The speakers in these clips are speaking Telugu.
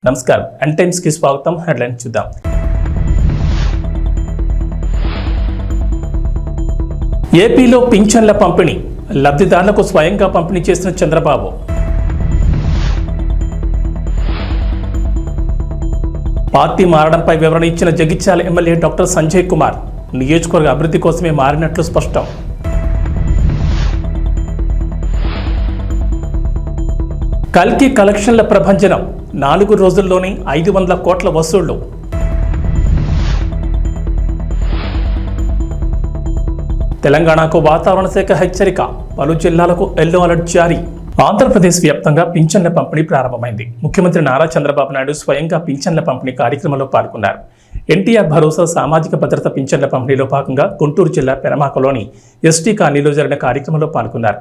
నమస్కారం అండ్ టైమ్స్ కి స్వాగతం. హెడ్లైన్ చూద్దాం. ఏపీలో పింఛన్ల పంపిణీ లబ్ధిదారులకు స్వయంగా పంపిణీ చేసిన చంద్రబాబు. పార్టీ మారడంపై వివరణ ఇచ్చిన జగిత్యాల ఎమ్మెల్యే డాక్టర్ సంజయ్ కుమార్. నియోజకవర్గ అభివృద్ధి కోసమే మారినట్లు స్పష్టం. కల్కి కలెక్షన్ల ప్రభంజనం 4 రోజుల్లోనే 500 కోట్ల వసూళ్లు. తెలంగాణకు వాతావరణ శాఖ హెచ్చరిక, పలు జిల్లాలకు ఎల్లో అలర్ట్ జారీ. ఆంధ్రప్రదేశ్ వ్యాప్తంగా పింఛన్ల పంపిణీ ప్రారంభమైంది. ముఖ్యమంత్రి నారా చంద్రబాబు నాయుడు స్వయంగా పింఛన్ల పంపిణీ కార్యక్రమంలో పాల్గొన్నారు. ఎన్టీఆర్ భరోసా సామాజిక భద్రత పింఛన్ల పంపిణీలో భాగంగా గుంటూరు జిల్లా పెనమాకలోని ఎస్టీ కాలనీలో జరిగిన కార్యక్రమంలో పాల్గొన్నారు.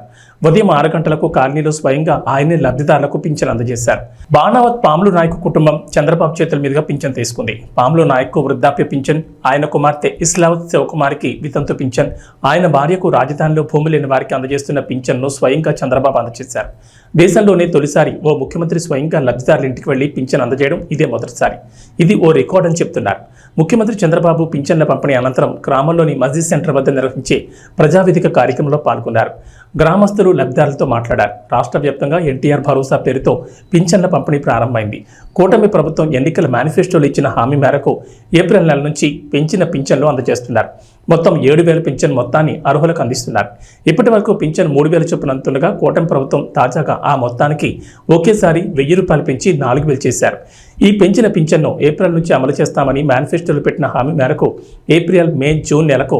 ఉదయం 6 గంటలకు కాలనీలో స్వయంగా ఆయనే లబ్ధిదారులకు పింఛన్ అందజేశారు. బాణావత్ పాములు నాయకు కుటుంబం చంద్రబాబు చేతుల మీదుగా పింఛన్ తీసుకుంది. పాములు నాయకు వృద్ధాప్య పింఛన్, ఆయన కుమార్తె ఇస్లావత్ శివకుమారికి వితంతు పింఛన్, ఆయన భార్యకు రాజధానిలో భూమి లేని వారికి అందజేస్తున్న పింఛన్ను స్వయంగా చంద్రబాబు అందజేశారు. దేశంలోనే తొలిసారి ఓ ముఖ్యమంత్రి స్వయంగా లబ్ధిదారుల ఇంటికి వెళ్లి పింఛన్ అందజేయడం ఇదే మొదటిసారి. ఇది ఓ రికార్డ్ అని చెప్తున్నారు. ముఖ్యమంత్రి చంద్రబాబు పింఛన్ల పంపిణీ అనంతరం గ్రామంలోని మస్జిద్ సెంటర్ వద్ద నిర్వహించే ప్రజావేదిక కార్యక్రమంలో పాల్గొన్నారు. గ్రామస్తులు లబ్ధిదారులతో మాట్లాడారు. రాష్ట్ర వ్యాప్తంగా ఎన్టీఆర్ భరోసా పేరుతో పింఛన్ల పంపిణీ ప్రారంభమైంది. కూటమి ప్రభుత్వం ఎన్నికల మేనిఫెస్టోలో ఇచ్చిన హామీ మేరకు ఏప్రిల్ నెల నుంచి పెంచిన పింఛన్లు అందజేస్తున్నారు. మొత్తం 7,000 పింఛన్ మొత్తాన్ని అర్హులకు అందిస్తున్నారు. ఇప్పటి వరకు పింఛన్ 3,000 చొప్పున అందుతుండగా కూటమి ప్రభుత్వం తాజాగా ఆ మొత్తానికి ఒకేసారి 1,000 రూపాయలు పెంచి 4,000 చేశారు. ఈ పెంచిన పింఛన్ను ఏప్రిల్ నుంచి అమలు చేస్తామని మేనిఫెస్టోలో పెట్టిన హామీ మేరకు ఏప్రిల్, మే, జూన్ నెలకు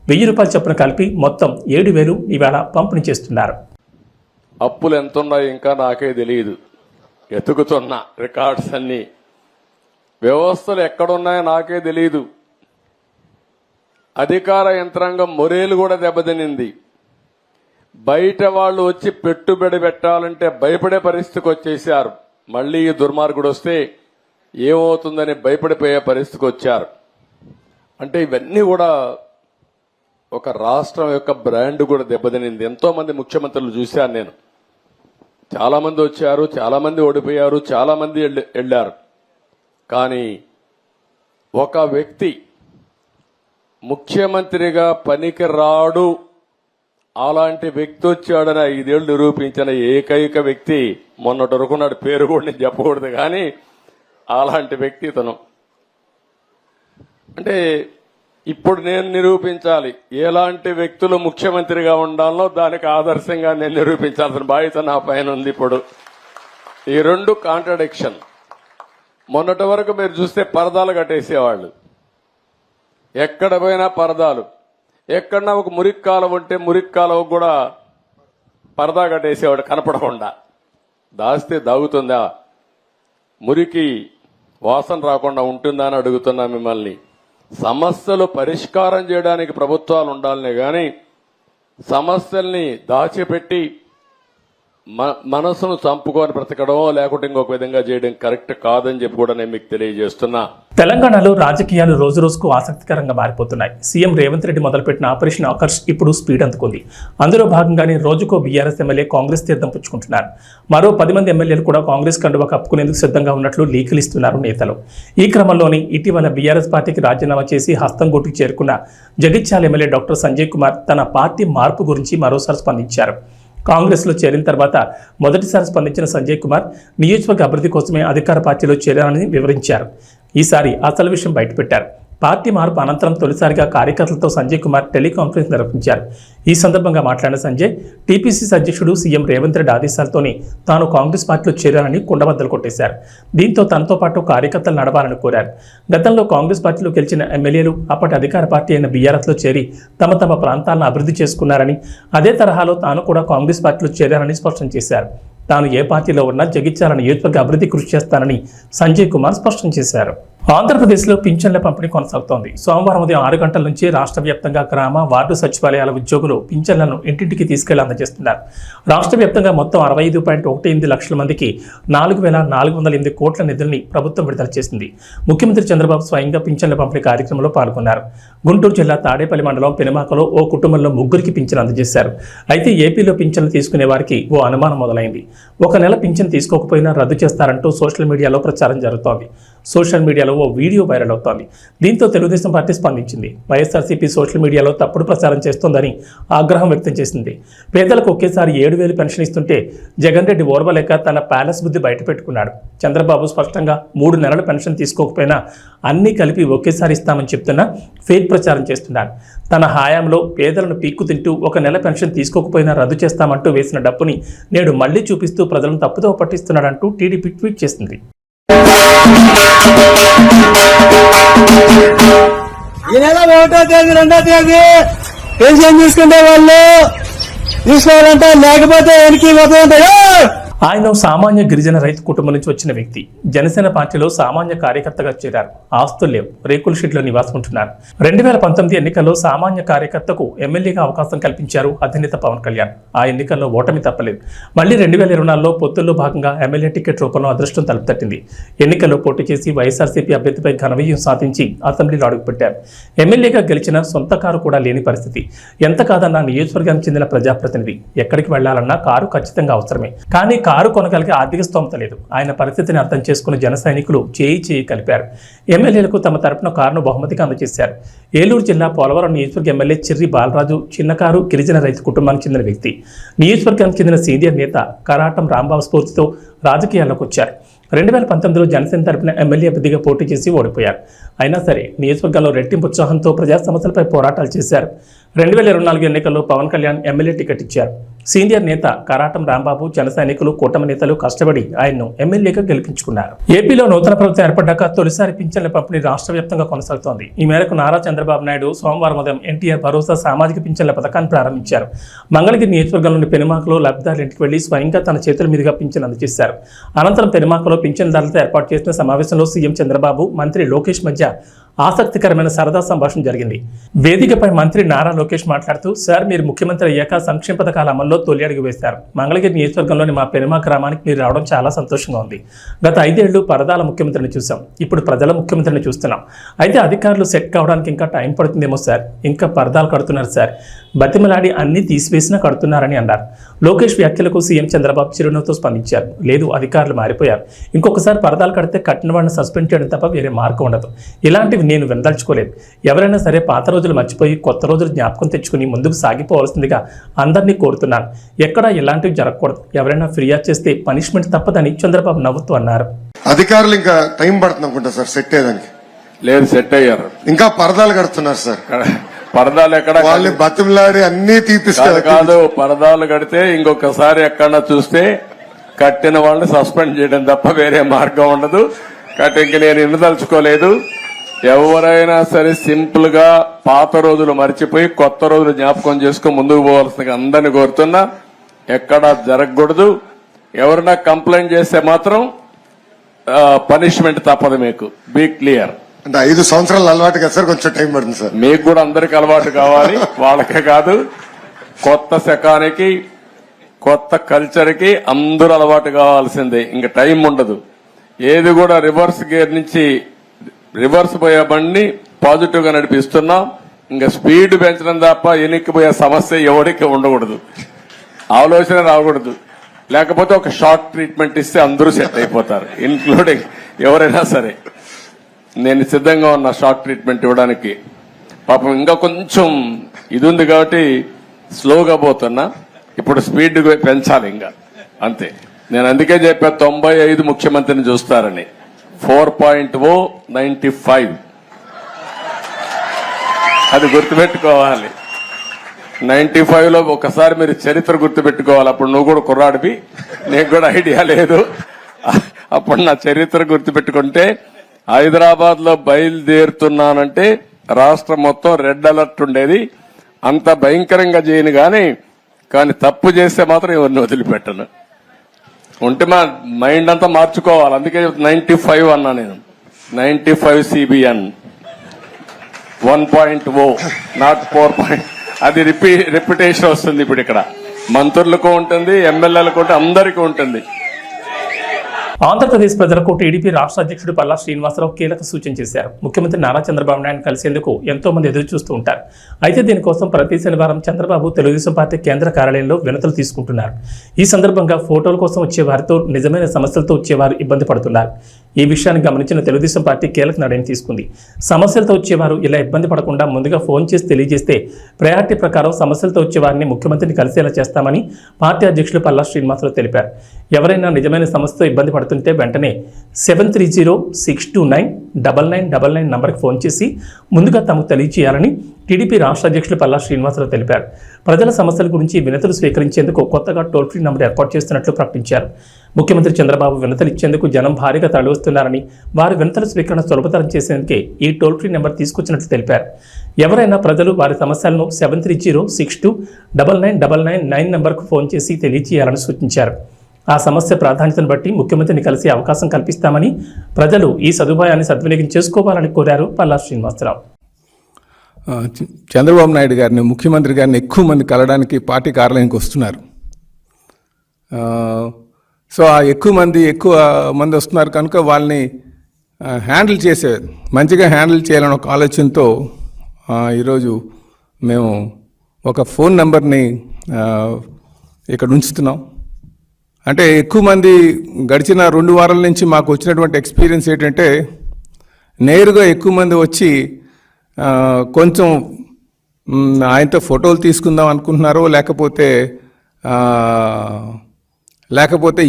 1,000 రూపాయలు చొప్పున కలిపి మొత్తం 7,000 ఇవాళ పంపిణీ చేస్తున్నారు. అప్పులు ఎంతున్నాయో ఇంకా నాకే తెలియదు. ఎతుకుతున్న రికార్డ్స్ అన్ని, వ్యవస్థలు ఎక్కడున్నాయో నాకే తెలియదు. అధికార యంత్రాంగం మొరేలు కూడా దెబ్బతినింది. బయట వాళ్ళు వచ్చి పెట్టుబడి పెట్టాలంటే భయపడే పరిస్థితికి వచ్చేసారు. మళ్లీ ఈ దుర్మార్గుడు వస్తే ఏమవుతుందని భయపడిపోయే పరిస్థితికి వచ్చారు. అంటే ఇవన్నీ కూడా ఒక రాష్ట్రం యొక్క బ్రాండ్ కూడా దెబ్బతినింది. ఎంతో మంది ముఖ్యమంత్రులు చూశాను నేను. చాలా మంది వచ్చారు, చాలా మంది ఓడిపోయారు, చాలా మంది వెళ్లారు. కానీ ఒక వ్యక్తి ముఖ్యమంత్రిగా పనికి రాడు, అలాంటి వ్యక్తి వచ్చాడని 5 ఏళ్లు నిరూపించిన ఏకైక వ్యక్తి మొన్నటి వరకు నాడు పేరు కూడా నేను చెప్పకూడదు, కానీ అలాంటి వ్యక్తి ఇతను. అంటే ఇప్పుడు నేను నిరూపించాలి ఎలాంటి వ్యక్తులు ముఖ్యమంత్రిగా ఉండాలో, దానికి ఆదర్శంగా నేను నిరూపించాల్సిన బాధ్యత నా పైన ఉంది. ఇప్పుడు ఈ 2 కాంట్రడిక్షన్. మొన్నటి వరకు మీరు చూస్తే పరదాలు కట్టేసేవాళ్ళు, ఎక్కడ పోయినా పరదాలు. ఎక్కడన్నా ఒక మురికి కాలువ ఉంటే మురికి కాలువ కూడా పరదా కట్టేసేవాడు కనపడకుండా. దాస్తే దాగుతుందా? మురికి వాసన రాకుండా ఉంటుందా అని అడుగుతున్నా మిమ్మల్ని. సమస్యలు పరిష్కారం చేయడానికి ప్రభుత్వాలు ఉండాలనే గాని సమస్యల్ని దాచిపెట్టి మనసును చంపుకొని బ్రతకడమో లేకుంటే ఇంకొక విధంగా చేయడం కరెక్ట్ కాదని చెప్పి కూడా నేను మీకు తెలియజేస్తున్నా. తెలంగాణలో రాజకీయాలు రోజు రోజుకు ఆసక్తికరంగా మారిపోతున్నాయి. సీఎం రేవంత్ రెడ్డి మొదలుపెట్టిన ఆపరేషన్ ఆకర్ష్ ఇప్పుడు స్పీడ్ అందుకుంది. అందులో భాగంగానే రోజుకో బీఆర్ఎస్ ఎమ్మెల్యే కాంగ్రెస్ తీర్థం పుచ్చుకుంటున్నారు. మరో 10 మంది ఎమ్మెల్యేలు కూడా కాంగ్రెస్ కండువా కప్పుకునేందుకు సిద్ధంగా ఉన్నట్లు లీకులు ఇస్తున్నారు నేతలు. ఈ క్రమంలోనే ఇటీవల బీఆర్ఎస్ పార్టీకి రాజీనామా చేసి హస్తంగూటికి చేరుకున్న జగిత్యాల ఎమ్మెల్యే డాక్టర్ సంజయ్ కుమార్ తన పార్టీ మార్పు గురించి మరోసారి స్పందించారు. కాంగ్రెస్లో చేరిన తర్వాత మొదటిసారి స్పందించిన సంజయ్ కుమార్ నియోజకవర్గ అభివృద్ధి కోసమే అధికార పార్టీలో చేరారని వివరించారు. ఈసారి అసలు విషయం బయటపెట్టారు. పార్టీ మార్పు అనంతరం తొలిసారిగా కార్యకర్తలతో సంజయ్ కుమార్ టెలికాన్ఫరెన్స్ నిర్వహించారు. ఈ సందర్భంగా మాట్లాడిన సంజయ్ టీపీసీసీ అధ్యక్షుడు సీఎం రేవంత్ రెడ్డి ఆదేశాలతోనే తాను కాంగ్రెస్ పార్టీలో చేరారని కుండబద్దలు కొట్టేశారు. దీంతో తనతో పాటు కార్యకర్తలు నడవాలని కోరారు. గతంలో కాంగ్రెస్ పార్టీలో గెలిచిన ఎమ్మెల్యేలు అప్పటి అధికార పార్టీ అయిన బీఆర్ఎస్లో చేరి తమ తమ ప్రాంతాలను అభివృద్ధి చేసుకున్నారని, అదే తరహాలో తాను కూడా కాంగ్రెస్ పార్టీలో చేరారని స్పష్టం చేశారు. తాను ఏ పార్టీలో ఉన్నా జగిత్యాల నియోజకవర్గ అభివృద్ధి కృషి చేస్తానని సంజయ్ కుమార్ స్పష్టం చేశారు. ఆంధ్రప్రదేశ్లో పింఛన్ల పంపిణీ కొనసాగుతోంది. సోమవారం ఉదయం 6 గంటల నుంచి రాష్ట్ర వ్యాప్తంగా గ్రామ, వార్డు సచివాలయాల ఉద్యోగులు పింఛన్లను ఇంటింటికి తీసుకెళ్లి అందజేస్తున్నారు. రాష్ట్ర వ్యాప్తంగా మొత్తం 65.18 లక్షల మందికి 4,408 కోట్ల నిధుల్ని ప్రభుత్వం విడుదల చేసింది. ముఖ్యమంత్రి చంద్రబాబు స్వయంగా పింఛన్ల పంపిణీ కార్యక్రమంలో పాల్గొన్నారు. గుంటూరు జిల్లా తాడేపల్లి మండలం పెనుమాకలో ఓ కుటుంబంలో 3కి పింఛన్ అందజేశారు. అయితే ఏపీలో పింఛన్లు తీసుకునే వారికి ఓ అనుమానం మొదలైంది. ఒక నెల పింఛన్ తీసుకోకపోయినా రద్దు చేస్తారంటూ సోషల్ మీడియాలో ప్రచారం జరుగుతోంది. సోషల్ మీడియాలో ఓ వీడియో వైరల్ అవుతోంది. దీంతో తెలుగుదేశం పార్టీ స్పందించింది. వైఎస్ఆర్సీపీ సోషల్ మీడియాలో తప్పుడు ప్రచారం చేస్తోందని ఆగ్రహం వ్యక్తం చేసింది. పేదలకు ఒకేసారి 7,000 పెన్షన్ ఇస్తుంటే జగన్ రెడ్డి ఓర్వలేక తన ప్యాలెస్ బుద్ధి బయటపెట్టుకున్నాడు. చంద్రబాబు స్పష్టంగా 3 నెలల పెన్షన్ తీసుకోకపోయినా అన్నీ కలిపి ఒకేసారి ఇస్తామని చెప్తున్నా ఫేక్ ప్రచారం చేస్తున్నారు. తన హయాంలో పేదలను పీక్కు తింటూ ఒక నెల పెన్షన్ తీసుకోకపోయినా రద్దు చేస్తామంటూ వేసిన డప్పుని నేడు మళ్లీ చూపిస్తూ ప్రజలను తప్పుదోవ పట్టిస్తున్నాడంటూ టీడీపీ ట్వీట్ చేసింది. ఈ నెల 1వ తేదీ 2వ తేదీ పెన్షన్ తీసుకుంటే వాళ్ళు తీసుకోవాలంటే లేకపోతే వెనక్కి పోతుంటాయో. ఆయన సామాన్య గిరిజన రైతు కుటుంబం నుంచి వచ్చిన వ్యక్తి. జనసేన పార్టీలో సామాన్య కార్యకర్తగా చేరారు. ఆస్తులు లేవు, రేకుల షెడ్లో నివాసం ఉంటున్నారు. 2019 ఎన్నికల్లో సామాన్య కార్యకర్తకు ఎమ్మెల్యేగా అవకాశం కల్పించారు అధినేత పవన్ కళ్యాణ్. ఆ ఎన్నికల్లో ఓటమి తప్పలేదు. మళ్లీ 2024లో పొత్తుల్లో భాగంగా ఎమ్మెల్యే టికెట్ రూపంలో అదృష్టం తలుపుతట్టింది. ఎన్నికల్లో పోటీ చేసి వైఎస్ఆర్సీపీ అభ్యర్థిపై ఘన విజయం సాధించి అసెంబ్లీలో అడుగుపెట్టారు. ఎమ్మెల్యేగా గెలిచిన సొంత కారు కూడా లేని పరిస్థితి. ఎంత కాదన్నా నియోజకవర్గానికి చెందిన ప్రజాప్రతినిధి. ఎక్కడికి వెళ్లాలన్నా కారు ఖచ్చితంగా అవసరమే. కానీ కారు కొనగలిగే ఆర్థిక స్తోమత లేదు. ఆయన పరిస్థితిని అర్థం చేసుకున్న జన సైనికులు చేయి కలిపారు. ఎమ్మెల్యేలకు తమ తరపున కారును బహుమతిగా అందజేశారు. ఏలూరు జిల్లా పోలవరం నియోజకవర్గ ఎమ్మెల్యే చిర్రి బాలరాజు చిన్నకారు గిరిజన రైతు కుటుంబానికి చెందిన వ్యక్తి. నియోజకవర్గానికి చెందిన సీనియర్ నేత కరాటం రాంబాబు స్ఫూర్తితో రాజకీయాల్లోకి వచ్చారు. 2019లో జనసేన తరపున ఎమ్మెల్యే అభ్యర్థిగా పోటీ చేసి ఓడిపోయారు. అయినా సరే నియోజకవర్గంలో రెట్టింపు ఉత్సాహంతో ప్రజా సమస్యలపై పోరాటాలు చేశారు. 2024 ఎన్నికల్లో పవన్ కళ్యాణ్ ఎమ్మెల్యే టికెట్ ఇచ్చారు. సీనియర్ నేత కరాటం రాంబాబు, జన సైనికులు, కూటమి నేతలు కష్టపడి ఆయన్ను ఎమ్మెల్యేగా గెలిపించుకున్నారు. ఏపీలో నూతన ప్రభుత్వం ఏర్పడ్డాక తొలిసారి పింఛన్ల పంపిణీ రాష్ట్ర వ్యాప్తంగా కొనసాగుతోంది. ఈ మేరకు నారా చంద్రబాబు నాయుడు సోమవారం ఉదయం ఎన్టీఆర్ భరోసా సామాజిక పింఛన్ల పథకాన్ని ప్రారంభించారు. మంగళగిరి నియోజకవర్గంలోని పెనుమాకలో లబ్ధిదారుల ఇంటికి వెళ్లి స్వయంగా తన చేతుల మీదుగా పింఛన్ అందజేశారు. అనంతరం పెనుమాకలో పింఛన్దారులతో ఏర్పాటు చేసిన సమావేశంలో సీఎం చంద్రబాబు, మంత్రి లోకేష్ మధ్య ఆసక్తికరమైన సరదా సంభాషణ జరిగింది. వేదికపై మంత్రి నారా లోకేష్ మాట్లాడుతూ, సార్ మీరు ముఖ్యమంత్రి అయ్యాక సంక్షేమ పథకాల అమల్లో తొలి అడుగు వేశారు. మంగళగిరి నియోజకవర్గంలోని మా పెనుమా గ్రామానికి మీరు రావడం చాలా సంతోషంగా ఉంది. గత 5 ఏళ్లు పరదాల ముఖ్యమంత్రిని చూసాం, ఇప్పుడు ప్రజల ముఖ్యమంత్రిని చూస్తున్నాం. అయితే అధికారులు సెట్ కావడానికి ఇంకా టైం పడుతుందేమో సార్. ఇంకా పరదాలు కడుతున్నారు సార్, బతిమలాడి అన్ని తీసివేసినా కడుతున్నారని అన్నారు. లోకేష్ వ్యాఖ్యలకు సీఎం చంద్రబాబు చిరునవ్వుతో స్పందించారు. లేదు, అధికారులు మారిపోయారు. ఇంకొకసారి పరదాలు కడితే కట్టిన వాడిని సస్పెండ్ చేయడం తప్ప వేరే మార్గం ఉండదు. ఇలాంటివి నేను వినదలుచుకోలేదు. ఎవరైనా సరే పాత రోజులు మర్చిపోయి కొత్త రోజులు జ్ఞాపకం తెచ్చుకుని ముందుకు సాగిపోవాల్సిందిగా అందరినీ కోరుతున్నాను. ఎక్కడా ఇలాంటివి జరగకూడదు. ఎవరైనా ఫిర్యాదు చేస్తే పనిష్మెంట్ తప్పదని చంద్రబాబు నవ్వుతూ అన్నారు. అధికారులు ఇంకా టైం పడుతుంది అనుకుంటా సార్ సెట్ అయ్యేదానికి. లేదు, సెట్ అయ్యారు. ఇంకా పరదాలు కడుతున్నారు సార్. పరదాలు ఎక్కడ వాళ్ళని బతిమలాడి అన్ని తీపిస్తారు. కాదు, పరదాలు కడితే ఇంకొకసారి ఎక్కడన్నా చూస్తే కట్టిన వాళ్ళని సస్పెండ్ చేయడం తప్ప వేరే మార్గం ఉండదు. కాబట్టి ఇంక నేను వినదలుచుకోలేదు. ఎవరైనా సరే సింపుల్ గా పాత రోజులు మర్చిపోయి కొత్త రోజులు జ్ఞాపకం చేసుకుని ముందుకు పోవాల్సిందిగా అందరినీ కోరుతున్నా. ఎక్కడా జరగకూడదు. ఎవరైనా కంప్లైంట్ చేస్తే మాత్రం పనిష్మెంట్ తప్పదు. మీకు బీ క్లియర్. అంటే 5 సంవత్సరాలు అలవాటు కదా సార్, కొంచెం టైం పడుతుంది సార్. మీకు కూడా అందరికి అలవాటు కావాలి, వాళ్ళకే కాదు. కొత్త శకానికి, కొత్త కల్చర్ కి అందరూ అలవాటు కావాల్సిందే. ఇంకా టైం ఉండదు. ఏది కూడా రివర్స్ గేర్ నుంచి రివర్స్ పోయే బండిని పాజిటివ్ గా నడిపిస్తున్నాం. ఇంకా స్పీడ్ పెంచడం తప్ప ఎనిక్కిపోయే సమస్య ఎవరికి ఉండకూడదు. ఆలోచన రాకూడదు. లేకపోతే ఒక షార్ట్ ట్రీట్మెంట్ ఇస్తే అందరూ సెట్ అయిపోతారు, ఇన్క్లూడింగ్ ఎవరైనా సరే. నేను సిద్ధంగా ఉన్న షార్ట్ ట్రీట్మెంట్ ఇవ్వడానికి. పాపం ఇంకా కొంచెం ఇది ఉంది కాబట్టి స్లోగా పోతున్నా. ఇప్పుడు స్పీడ్ పెంచాలి ఇంకా, అంతే. నేను అందుకే చెప్పా 95 ముఖ్యమంత్రిని చూస్తారని. 4.0 95 అది గుర్తుపెట్టుకోవాలి. 95లో ఒకసారి మీరు చరిత్ర గుర్తుపెట్టుకోవాలి. అప్పుడు నువ్వు కూడా కుర్రాడివి, నీకు కూడా ఐడియా లేదు. అప్పుడు నా చరిత్ర గుర్తుపెట్టుకుంటే, హైదరాబాద్ లో బయలుదేరుతున్నానంటే రాష్ట్రం మొత్తం రెడ్ అలర్ట్ ఉండేది. అంత భయంకరంగా చేయను కానీ తప్పు చేస్తే మాత్రం ఎవరిని వదిలిపెట్టను. ఉంటే మా మైండ్ అంతా మార్చుకోవాలి. అందుకే 95 అన్నా నేను. 95 CBN 1.0 నాట్ 4. అది రిపిటేషన్ వస్తుంది ఇప్పుడు ఇక్కడ. మంత్రులకు ఉంటుంది, ఎమ్మెల్యేలకు ఉంటుంది, అందరికీ ఉంటుంది. ఆంధ్రప్రదేశ్ ప్రజలకు టీడీపీ రాష్ట్ర అధ్యక్షుడు పల్లా శ్రీనివాసరావు కీలక సూచన చేశారు. ముఖ్యమంత్రి నారా చంద్రబాబు నాయుడు కలిసేందుకు ఎంతో మంది ఎదురు చూస్తూ ఉంటారు. అయితే దీనికోసం ప్రతి శనివారం చంద్రబాబు తెలుగుదేశం పార్టీ కేంద్ర కార్యాలయంలో వినతులు తీసుకుంటున్నారు. ఈ సందర్భంగా ఫోటోల కోసం వచ్చే వారితో నిజమైన సమస్యలతో వచ్చేవారు ఇబ్బంది పడుతున్నారు. ఈ విషయాన్ని గమనించిన తెలుగుదేశం పార్టీ కీలక నిర్ణయం తీసుకుంది. సమస్యలతో వచ్చేవారు ఇలా ఇబ్బంది పడకుండా ముందుగా ఫోన్ చేసి తెలియజేస్తే ప్రయారిటీ ప్రకారం సమస్యలతో వచ్చేవారిని ముఖ్యమంత్రిని కలిసేలా చేస్తామని పార్టీ అధ్యక్షులు పల్లా శ్రీనివాసరావు తెలిపారు. ఎవరైనా నిజమైన సమస్యతో ఇబ్బంది పడుతుంటే వెంటనే 7306299999 నంబర్కి ఫోన్ చేసి ముందుగా తమకు తెలియజేయాలని టీడీపీ రాష్ట్ర అధ్యక్షులు పల్లా శ్రీనివాసరావు తెలిపారు. ప్రజల సమస్యల గురించి వినతులు స్వీకరించేందుకు కొత్తగా టోల్ ఫ్రీ నంబర్ ఏర్పాటు చేస్తున్నట్లు ప్రకటించారు. ముఖ్యమంత్రి చంద్రబాబు వినతులు ఇచ్చేందుకు జనం భారీగా తరలివస్తున్నారని, వారి వినతుల స్వీకరణ సులభతరం చేసేందుకే ఈ టోల్ ఫ్రీ నెంబర్ తీసుకొచ్చినట్లు తెలిపారు. ఎవరైనా ప్రజలు వారి సమస్యలను 7306299999 నంబర్కు ఫోన్ చేసి తెలియజేయాలని సూచించారు. ఆ సమస్య ప్రాధాన్యతను బట్టి ముఖ్యమంత్రిని కలిసే అవకాశం కల్పిస్తామని, ప్రజలు ఈ సదుపాయాన్ని సద్వినియోగం చేసుకోవాలని కోరారు పల్లా శ్రీనివాసరావు. చంద్రబాబు నాయుడు గారిని, ముఖ్యమంత్రి గారిని ఎక్కువ మంది కలవడానికి పార్టీ కార్యాలయానికి వస్తున్నారు. సో ఆ ఎక్కువ మంది వస్తున్నారు కనుక వాళ్ళని మంచిగా హ్యాండిల్ చేయాలని ఒక ఆలోచనతో ఈరోజు మేము ఒక ఫోన్ నెంబర్ని ఇక్కడ ఉంచుతున్నాం. అంటే ఎక్కువ మంది గడిచిన 2 వారాల నుంచి మాకు వచ్చినటువంటి ఎక్స్పీరియన్స్ ఏంటంటే, నేరుగా ఎక్కువ మంది వచ్చి కొంచెం ఆయనతో ఫోటోలు తీసుకుందాం అనుకుంటున్నారో, లేకపోతే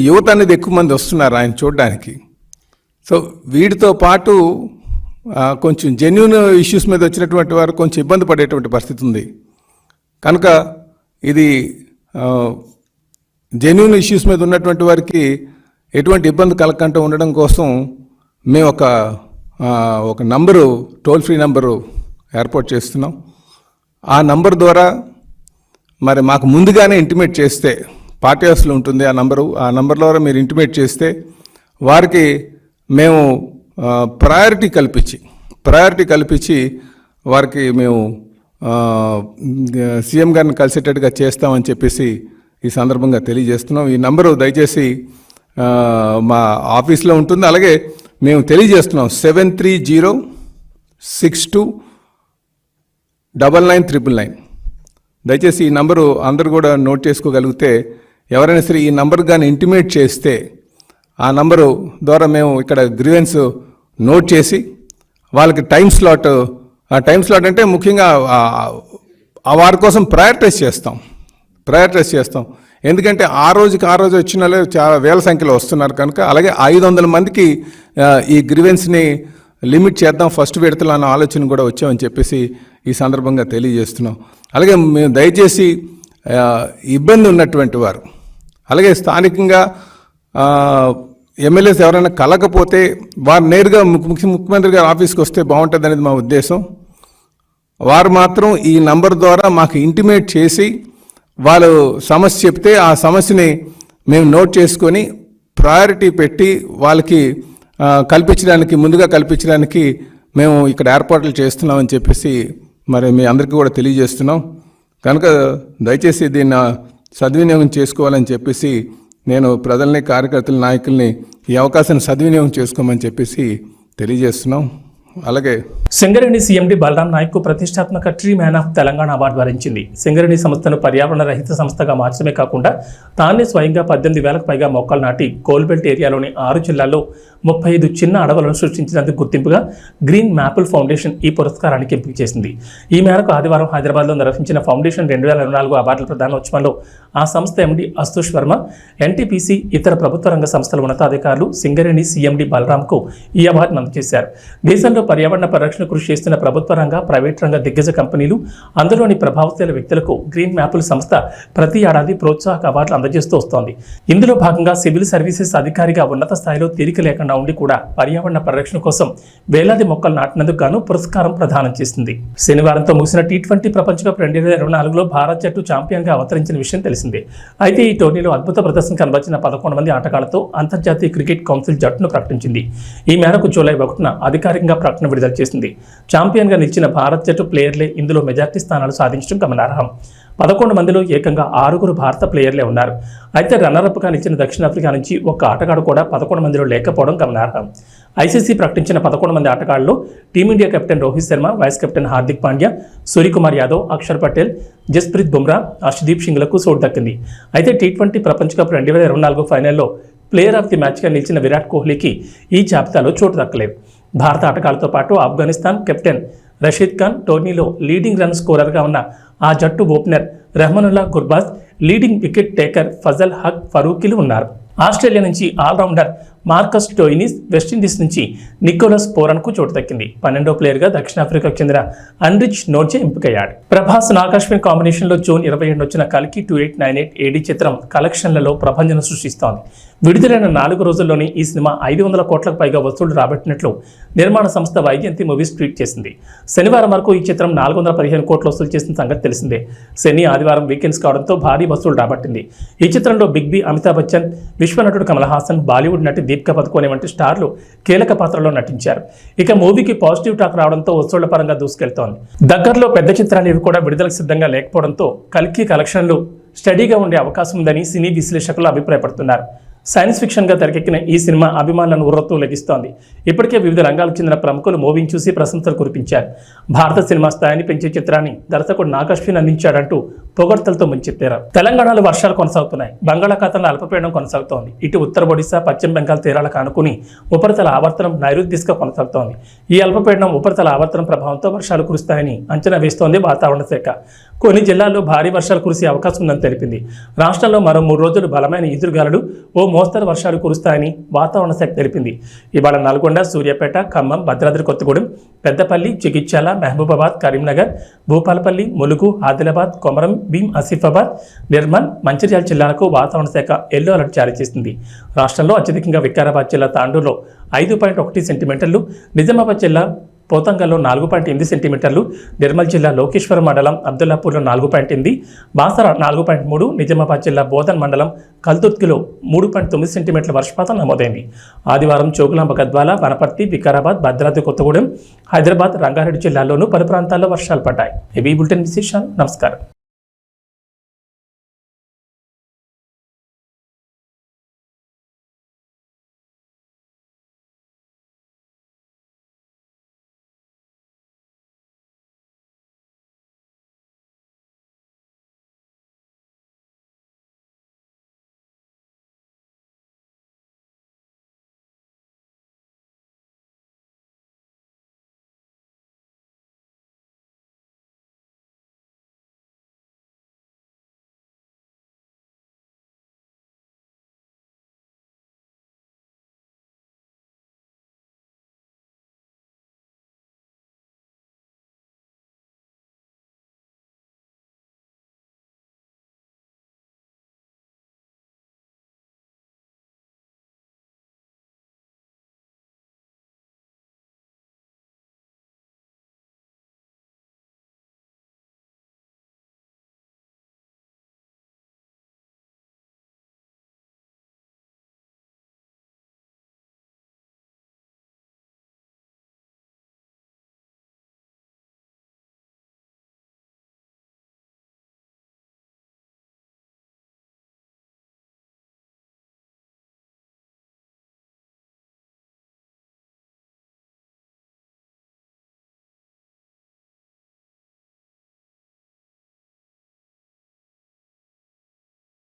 యువత అనేది ఎక్కువ మంది వస్తున్నారు ఆయన చూడడానికి. సో వీటితో పాటు కొంచెం జెన్యూన్ ఇష్యూస్ మీద వచ్చినటువంటి వారు కొంచెం ఇబ్బంది పడేటువంటి పరిస్థితి ఉంది. కనుక ఇది జెన్యూన్ ఇష్యూస్ మీద ఉన్నటువంటి వారికి ఎటువంటి ఇబ్బంది కలగకుండా ఉండడం కోసం మేము ఒక నంబరు, టోల్ ఫ్రీ నంబరు ఏర్పాటు చేస్తున్నాం. ఆ నంబర్ ద్వారా మరి మాకు ముందుగానే ఇంటిమేట్ చేస్తే, పార్టీ హౌస్లో ఉంటుంది ఆ నంబర్ ద్వారా మీరు ఇంటిమేట్ చేస్తే వారికి మేము ప్రయారిటీ కల్పించి వారికి మేము సీఎం గారిని కలిసేటట్టుగా చేస్తామని చెప్పేసి ఈ సందర్భంగా తెలియజేస్తున్నాం. ఈ నంబరు దయచేసి మా ఆఫీస్లో ఉంటుంది. అలాగే మేము తెలియజేస్తున్నాం 7306299999. దయచేసి ఈ నంబరు అందరూ కూడా నోట్ చేసుకోగలిగితే, ఎవరైనా సరే ఈ నంబర్ కానీ ఇంటిమేట్ చేస్తే ఆ నంబరు ద్వారా మేము ఇక్కడ గ్రీవెన్స్ నోట్ చేసి వాళ్ళకి టైం స్లాట్ అంటే ముఖ్యంగా వారి కోసం ప్రయారిటైజ్ చేస్తాం. ఎందుకంటే ఆ రోజు వచ్చిన వాళ్ళు చాలా వేల సంఖ్యలో వస్తున్నారు కనుక, అలాగే 500 మందికి ఈ గ్రీవెన్స్ని లిమిట్ చేద్దాం ఫస్ట్ విడతలో అన్న ఆలోచన కూడా వచ్చామని చెప్పేసి ఈ సందర్భంగా తెలియజేస్తున్నాం. అలాగే మేము దయచేసి ఇబ్బంది ఉన్నటువంటి వారు, అలాగే స్థానికంగా ఎమ్మెల్యేస్ ఎవరైనా కలగకపోతే వారు నేరుగా ముఖ్యమంత్రి గారి ఆఫీస్కి వస్తే బాగుంటుంది అనేది మా ఉద్దేశం. వారు మాత్రం ఈ నంబర్ ద్వారా మాకు ఇంటిమేట్ చేసి వాళ్ళు సమస్య చెప్తే ఆ సమస్యని మేము నోట్ చేసుకొని ప్రయారిటీ పెట్టి వాళ్ళకి ముందుగా కల్పించడానికి మేము ఇక్కడ ఏర్పాట్లు చేస్తున్నామని చెప్పేసి మరి మీ అందరికీ కూడా తెలియజేస్తున్నాం. కనుక దయచేసి దీన్ని సద్వినియోగం చేసుకోవాలని చెప్పేసి నేను ప్రజల్ని, కార్యకర్తల, నాయకుల్ని ఈ అవకాశాన్ని సద్వినియోగం చేసుకోమని చెప్పేసి తెలియజేస్తున్నాం. అలాగే సింగరేణి సీఎండీ బలరాం నాయక్ కు ప్రతిష్టాత్మక tree man of Telangana award వరించింది. సింగరేణి సంస్థను పర్యావరణ రహిత సంస్థగా మార్చడమే కాకుండా తానే స్వయంగా 18,000కు పైగా మొక్కలు నాటి కోల్బెల్ట్ ఏరియాలోని 6 జిల్లాల్లో 35 చిన్న అడవులను సృష్టించినందుకు గుర్తింపుగా గ్రీన్ మ్యాపుల్ ఫౌండేషన్ ఈ పురస్కారానికి ఎంపిక చేసింది. ఈ మేరకు ఆదివారం హైదరాబాద్లో నిర్వహించిన ఫౌండేషన్ 2024 అవార్డుల ప్రదానోత్సవంలో ఆ సంస్థ ఎండీ అస్తుష్ వర్మ, ఎన్టీపీసీ, ఇతర ప్రభుత్వ రంగ సంస్థల ఉన్నతాధికారులు సింగరేణి సీఎండీ బలరాంకు ఈ అవార్డును అందజేశారు. దేశంలో పర్యావరణ పరిరక్షణ కృషి చేస్తున్న ప్రభుత్వ రంగ, ప్రైవేట్ రంగ దిగ్గజ కంపెనీలు, అందులోని ప్రభావశీల వ్యక్తులకు గ్రీన్ మ్యాపుల్ సంస్థ ప్రతి ఏడాది ప్రోత్సాహక అవార్డులు అందజేస్తూ వస్తోంది. ఇందులో భాగంగా సివిల్ సర్వీసెస్ అధికారిగా ఉన్నత స్థాయిలో తీరిక లేకుండా ఉండి కూడా పర్యావరణ పరిరక్షణ కోసం వేలాది మొక్కలు నాటినందుకు గాను పురస్కారం ప్రదానం చేసింది. శనివారంతో ముగిసిన T20 ప్రపంచ కప్ 2024లో భారత్ జట్టు ఛాంపియన్ గా అవతరించిన విషయం తెలిసిందే. అయితే ఈ టోర్నీలో అద్భుత ప్రదర్శన కనబరిచిన 11 మంది ఆటగాళ్లతో అంతర్జాతీయ క్రికెట్ కౌన్సిల్ జట్టును ప్రకటించింది. ఈ మేరకు జూలై 1న అధికారికంగా ప్రకటన విడుదల చేసింది. ఛాంపియన్ గా నిలిచిన భారత్ జట్టు ప్లేయర్లే ఇందులో మెజార్టీ స్థానాలు సాధించడం గమనార్హం. 11 మందిలో ఏకంగా 6 భారత ప్లేయర్లే ఉన్నారు. అయితే రన్నరప్గా నిలిచిన దక్షిణాఫ్రికా నుంచి ఒక్క ఆటగాడు కూడా 11 మందిలో లేకపోవడం గమనార్హం. ఐసీసీ ప్రకటించిన 11 మంది ఆటగాళ్లలో team India captain Rohit Sharma, vice captain Hardik Pandya, Suryakumar Yadav, Axar Patel, Jasprit Bumrah, Arshdeep సింగ్లకు చోటు దక్కింది. అయితే T20 ప్రపంచ కప్ 2024 ఫైనల్లో ప్లేయర్ ఆఫ్ ది మ్యాచ్గా నిలిచిన విరాట్ కోహ్లీకి ఈ జాబితాలో చోటు దక్కలేదు. భారత ఆటగాళ్లతో పాటు ఆఫ్ఘనిస్తాన్ కెప్టెన్ రషీద్ ఖాన్, టోర్నీలో లీడింగ్ రన్ స్కోరర్గా ఉన్న ఆ జట్టు opener Rahmanullah Gurbaz, leading wicket taker Fazal Haq ఫరూకీలు ఉన్నారు. ఆస్ట్రేలియా నుంచి ఆల్రౌండర్ మార్కస్ స్టోయినిస్, వెస్టిండీస్ నుంచి నికోలస్ పోరన్కు చోటు దక్కింది. 12వ ప్లేయర్గా దక్షిణాఫ్రికాకు చెందిన అన్రిచ్ నోర్జే ఎంపికయ్యాడు. ప్రభాస్, నాగాశ్విన్ కాంబినేషన్లో జూన్ 27 వచ్చిన కల్కి 2898 AD చిత్రం కలెక్షన్లలో ప్రభంజనం సృష్టిస్తోంది. విడుదలైన 4 రోజుల్లోనే ఈ సినిమా 500 కోట్లకు పైగా వసూళ్లు రాబట్టినట్లు నిర్మాణ సంస్థ వైజయంతి మూవీస్ ట్వీట్ చేసింది. శనివారం వరకు ఈ చిత్రం 415 కోట్లు వసూలు చేసిన సంగతి తెలిసిందే. శని, ఆదివారం వీకెండ్స్ కావడంతో భారీ వసూలు రాబట్టింది. ఈ చిత్రంలో బిగ్ బి, అమితాబ్ బచ్చన్, విశ్వనటుడు కమల్ హాసన్, బాలీవుడ్ నటి దీపికా పదుకోనే వంటి స్టార్లు కీలక పాత్రలో నటించారు. ఇక మూవీకి పాజిటివ్ టాక్ రావడంతో వసూళ్ల పరంగా దూసుకెళ్తోంది. దగ్గరలో పెద్ద చిత్రాలు ఇవి కూడా విడుదలకు సిద్ధంగా లేకపోవడంతో కల్కి కలెక్షన్లు స్టడీగా ఉండే అవకాశం ఉందని సినీ విశ్లేషకులు అభిప్రాయపడుతున్నారు. సైన్స్ ఫిక్షన్గా తెరకెక్కిన ఈ సినిమా అభిమానులను ఉర్రతో లెగిస్తోంది. ఇప్పటికే వివిధ రంగాలకు చెందిన ప్రముఖులు మూవీని చూసి ప్రశంసలు కురిపించారు. భారత సినిమా స్థాయిని పెంచే చిత్రాన్ని దర్శకుడు నాగాశ్విన్ అందించాడంటూ పొగడ్తలతో ముంచెత్తారు. తెలంగాణలో వర్షాలు కొనసాగుతున్నాయి. బంగాళాఖాతంలో అల్పపీడనం కొనసాగుతోంది. ఇటు ఉత్తర ఒడిశా, పశ్చిమ బెంగాల్ తీరాలకు ఆనుకుని ఉపరితల ఆవర్తనం నైరుతి దిశగా కొనసాగుతోంది. ఈ అల్పపీడనం ఉపరితల ఆవర్తనం ప్రభావంతో వర్షాలు కురుస్తాయని అంచనా వేస్తోంది వాతావరణ శాఖ. కొన్ని జిల్లాల్లో భారీ వర్షాలు కురిసే అవకాశం ఉందని తెలిపింది. రాష్ట్రంలో మరో 3 రోజులు బలమైన ఈదురుగాలులు, ఓ మోస్తరు వర్షాలు కురుస్తాయని వాతావరణ శాఖ తెలిపింది. ఇవాళ నల్గొండ, సూర్యాపేట, ఖమ్మం, భద్రాద్రి కొత్తగూడెం, పెద్దపల్లి, జగిత్యాల, మహబూబాబాద్, కరీంనగర్, భూపాలపల్లి, ములుగు, ఆదిలాబాద్, కొమరం భీం, ఆసిఫాబాద్, నిర్మల్, మంచిర్యాల జిల్లాలకు వాతావరణ శాఖ ఎల్లో అలర్ట్ జారీ చేసింది. రాష్ట్రంలో అత్యధికంగా వికారాబాద్ జిల్లా తాండూరులో 5.1 సెంటీమీటర్లు, నిజామాబాద్ జిల్లా పోతంగల్లో 4.8 సెంటీమీటర్లు, నిర్మల్ జిల్లా లోకేశ్వరం మండలం అబ్దుల్లాపూర్లో 4.8, బాసర 4.3, నిజామాబాద్ జిల్లా బోధన్ మండలం కల్దుర్తిలో 3.9 సెంటీమీటర్ల వర్షపాతం నమోదైంది. ఆదివారం జోగులాంబ, గద్వాల, వనపర్తి, వికారాబాద్, భద్రాద్రి కొత్తగూడెం, హైదరాబాద్, రంగారెడ్డి జిల్లాల్లోనూ పలు ప్రాంతాల్లో వర్షాలు పడ్డాయి. ఇవి బులెటిన్ విశేషాలు. నమస్కారం.